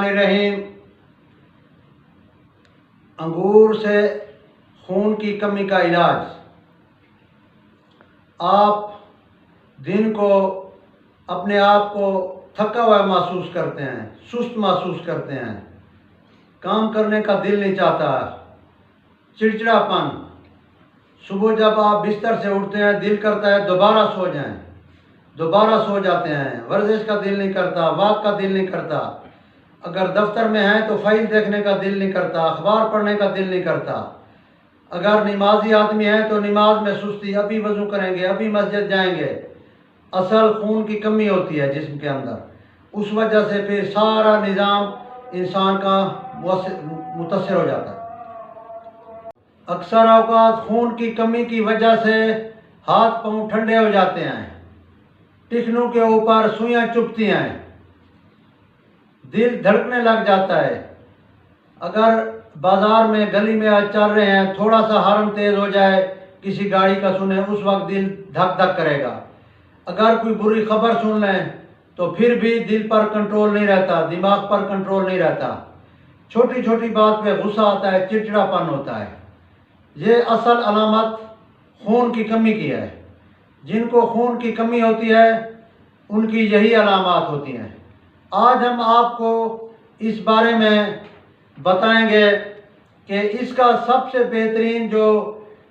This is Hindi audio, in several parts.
रहीम। अंगूर से खून की कमी का इलाज। आप दिन को अपने आप को थका हुआ महसूस करते हैं, सुस्त महसूस करते हैं, काम करने का दिल नहीं चाहता, चिड़चिड़ापन। सुबह जब आप बिस्तर से उठते हैं दिल करता है दोबारा सो जाएं, दोबारा सो जाते हैं। वर्जिश का दिल नहीं करता, वॉक का दिल नहीं करता। अगर दफ्तर में हैं तो फाइल देखने का दिल नहीं करता, अखबार पढ़ने का दिल नहीं करता। अगर नमाजी आदमी है तो नमाज में सुस्ती, अभी वजू करेंगे, अभी मस्जिद जाएंगे। असल खून की कमी होती है जिस्म के अंदर, उस वजह से फिर सारा निज़ाम इंसान का मुतासर हो जाता है। अक्सर औकात खून की कमी की वजह से हाथ पांव ठंडे हो जाते हैं, टिखनों के ऊपर सुइयां चुभती हैं, दिल धड़कने लग जाता है। अगर बाजार में गली में आज चल रहे हैं, थोड़ा सा हॉर्न तेज हो जाए, किसी गाड़ी का सुने, उस वक्त दिल धक धक करेगा। अगर कोई बुरी खबर सुन लें तो फिर भी दिल पर कंट्रोल नहीं रहता, दिमाग पर कंट्रोल नहीं रहता। छोटी छोटी बात पे गुस्सा आता है, चिड़चिड़ापन होता है। ये असल अलामत खून की कमी की है। जिनको खून की कमी होती है उनकी यही अलामत होती हैं। आज हम आपको इस बारे में बताएंगे कि इसका सबसे बेहतरीन जो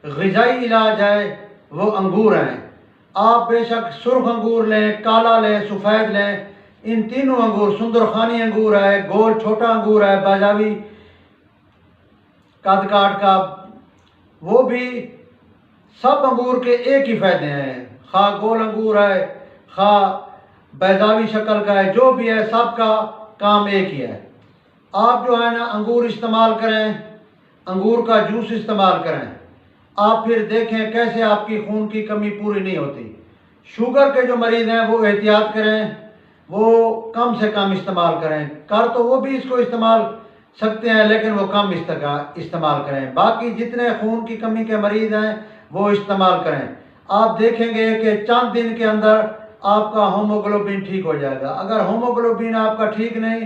ग़िज़ाई इलाज है वो अंगूर हैं। आप बेशक सुर्ख अंगूर लें, काला लें, सफ़ेद लें, इन तीनों अंगूर, सुंदरखानी अंगूर है, गोल छोटा अंगूर है, बाजावी कद काट का, वो भी सब अंगूर के एक ही फ़ायदे हैं। खा गोल अंगूर है, खा बैजावी शक्ल का है, जो भी है सबका काम एक ही है। आप जो है ना अंगूर इस्तेमाल करें, अंगूर का जूस इस्तेमाल करें, आप फिर देखें कैसे आपकी खून की कमी पूरी नहीं होती। शुगर के जो मरीज़ हैं वो एहतियात करें, वो कम से कम इस्तेमाल करें। कर तो वो भी इसको इस्तेमाल सकते हैं लेकिन वो कम इस्तेमाल करें। बाकी जितने खून की कमी के मरीज़ हैं वो इस्तेमाल करें। आप देखेंगे कि चंद दिन के अंदर आपका होमोग्लोबिन ठीक हो जाएगा। अगर होमोग्लोबिन आपका ठीक नहीं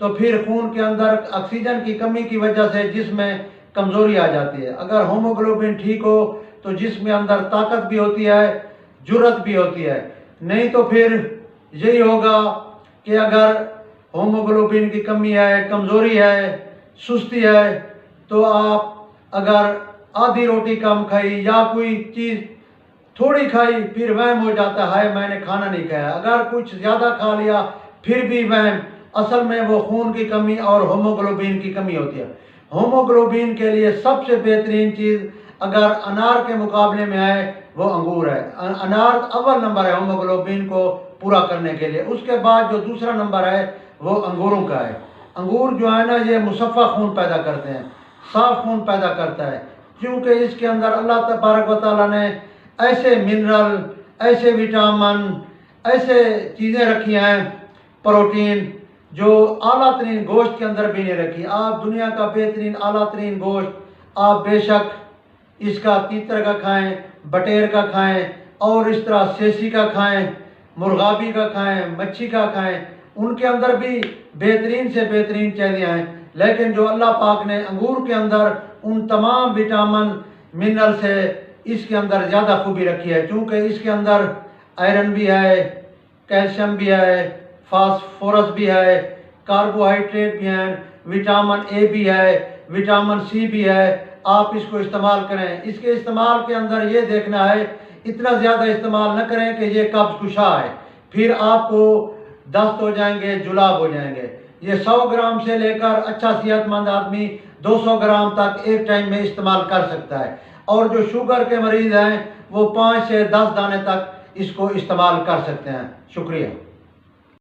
तो फिर खून के अंदर ऑक्सीजन की कमी की वजह से जिस्म में कमज़ोरी आ जाती है। अगर होमोग्लोबिन ठीक हो तो जिस्म में अंदर ताकत भी होती है, जुर्रत भी होती है। नहीं तो फिर यही होगा कि अगर होमोग्लोबिन की कमी है, कमज़ोरी है, सुस्ती है, तो आप अगर आधी रोटी कम खाई या कोई चीज़ थोड़ी खाई फिर वहम हो जाता है मैंने खाना नहीं खाया। अगर कुछ ज़्यादा खा लिया फिर भी वहम। असल में वो खून की कमी और होमोग्लोबिन की कमी होती है। होमोग्लोबिन के लिए सबसे बेहतरीन चीज़ अगर अनार के मुकाबले में आए वो अंगूर है। अनार अव्वल नंबर है होमोग्लोबिन को पूरा करने के लिए। उसके बाद जो दूसरा नंबर है वो अंगूरों का है। अंगूर जो है ना ये मुसफ़्फ़ा खून पैदा करते हैं, साफ खून पैदा करता है, क्योंकि इसके अंदर अल्लाह तबारक व तआला ने ऐसे मिनरल, ऐसे विटामिन, ऐसे चीज़ें रखी हैं, प्रोटीन, जो आला तरीन गोश्त के अंदर भी नहीं रखी। आप दुनिया का बेहतरीन आला तरीन गोश्त आप बेशक इसका तीतर का खाएं, बटेर का खाएं और इस तरह सेसी का खाएं, मुर्गाबी का खाएं, मच्छी का खाएं, उनके अंदर भी बेहतरीन से बेहतरीन चीज़ें हैं। लेकिन जो अल्लाह पाक ने अंगूर के अंदर उन तमाम विटामिन मिनरल से इसके अंदर ज़्यादा खूबी रखी है, क्योंकि इसके अंदर आयरन भी है, कैल्शियम भी है, फास्फोरस भी है, कार्बोहाइड्रेट भी हैं, विटामिन ए भी है, विटामिन सी भी है। आप इसको इस्तेमाल करें। इसके इस्तेमाल के अंदर ये देखना है इतना ज़्यादा इस्तेमाल न करें कि ये कब्ज़ कुशा है, फिर आपको दस्त हो जाएंगे, जुलाब हो जाएंगे। ये 100 ग्राम से लेकर अच्छा सेहतमंद आदमी 200 ग्राम तक एक टाइम में इस्तेमाल कर सकता है। और जो शुगर के मरीज़ हैं वो 5 से 10 दाने तक इसको इस्तेमाल कर सकते हैं। शुक्रिया।